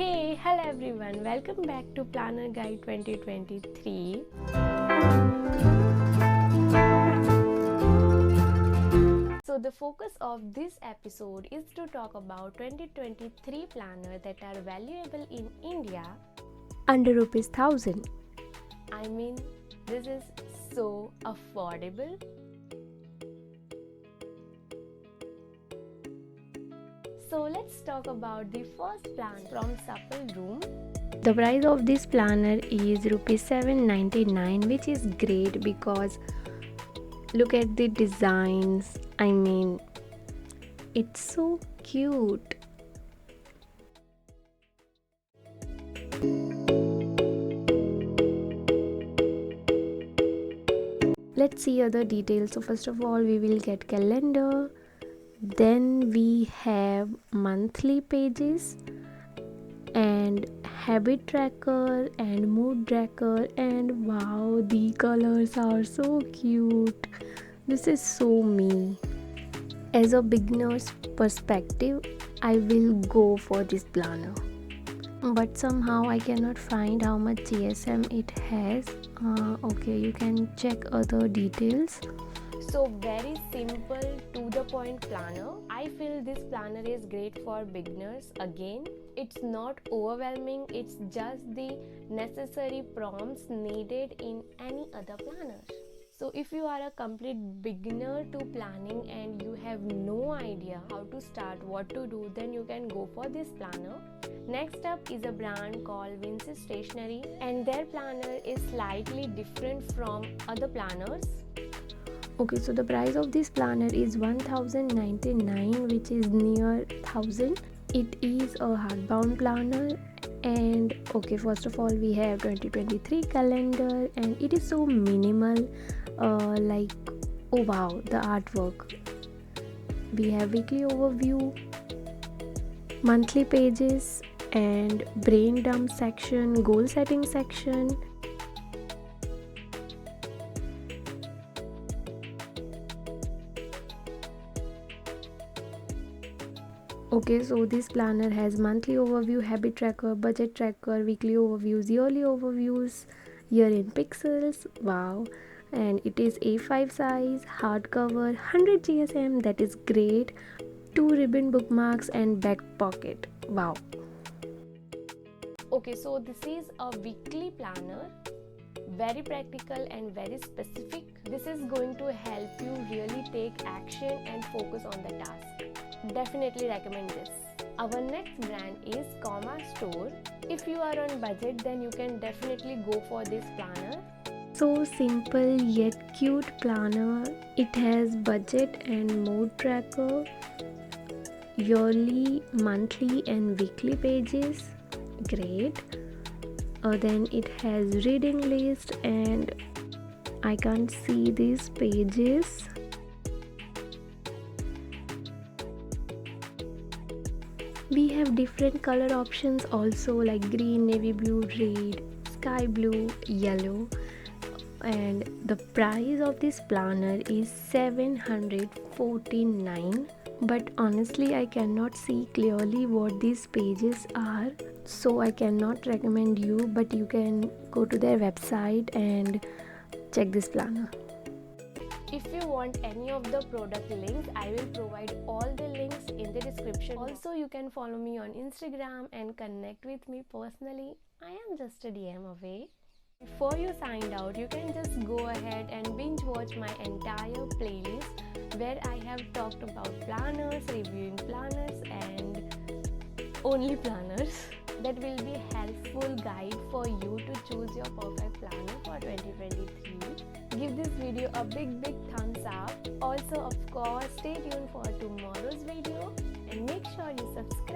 Hello everyone, welcome back to Planner Guide 2023. So the focus of this episode is to talk about 2023 planners that are valuable in India under ₹1000. I mean, this is so affordable. So let's talk about the first plan from Supple Room. The price of this planner is ₹799, which is great because look at the designs. I mean, it's so cute. Let's see other details. So first of all, we will get calendar. Then we have monthly pages and habit tracker and mood tracker, and wow, the colors are so cute. This is so me. As a beginner's perspective, I will go for this planner, but somehow I cannot find how much GSM it has. Okay, you can check other details. So very simple to the point planner. I feel this planner is great for beginners. Again, it's not overwhelming, it's just the necessary prompts needed in any other planner. So if you are a complete beginner to planning and you have no idea how to start, what to do, then you can go for this planner. Next up is a brand called Vince's Stationery, and their planner is slightly different from other planners. Okay, so the price of this planner is $1099, which is near 1000. It is a hardbound planner, and okay, first of all we have 2023 calendar, and it is so minimal. Like, oh wow, the artwork. We have weekly overview, monthly pages, and brain dump section, goal setting section. Okay, so this planner has monthly overview, habit tracker, budget tracker, weekly overviews, yearly overviews, year in pixels. Wow. And it is A5 size, hardcover, 100 GSM, that is great. 2 ribbon bookmarks and back pocket. Wow. Okay, so this is a weekly planner. Very practical and very specific. This is going to help you really take action and focus on the task. Definitely recommend this. Our next brand is Comma Store. If you are on budget, then you can definitely go for this planner. So simple yet cute planner. It has budget and mode tracker, yearly, monthly and weekly pages. Great. Then it has reading list, and I can't see these pages. We have different color options also, like green, navy blue, red, sky blue, yellow. And the price of this planner is $749. But honestly, I cannot see clearly what these pages are, so I cannot recommend you, but you can go to their website and check this planner. If you want any of the product links, I will provide all the links in the description. Also, you can follow me on Instagram and connect with me personally. I am just a DM away. Before you signed out, you can just go ahead and binge watch my entire playlist where I have talked about planners, reviewing planners, and only planners. That will be a helpful guide for you to choose your perfect planner for 2023. Give this video a big thumbs up. Also, of course, stay tuned for tomorrow's video and make sure you subscribe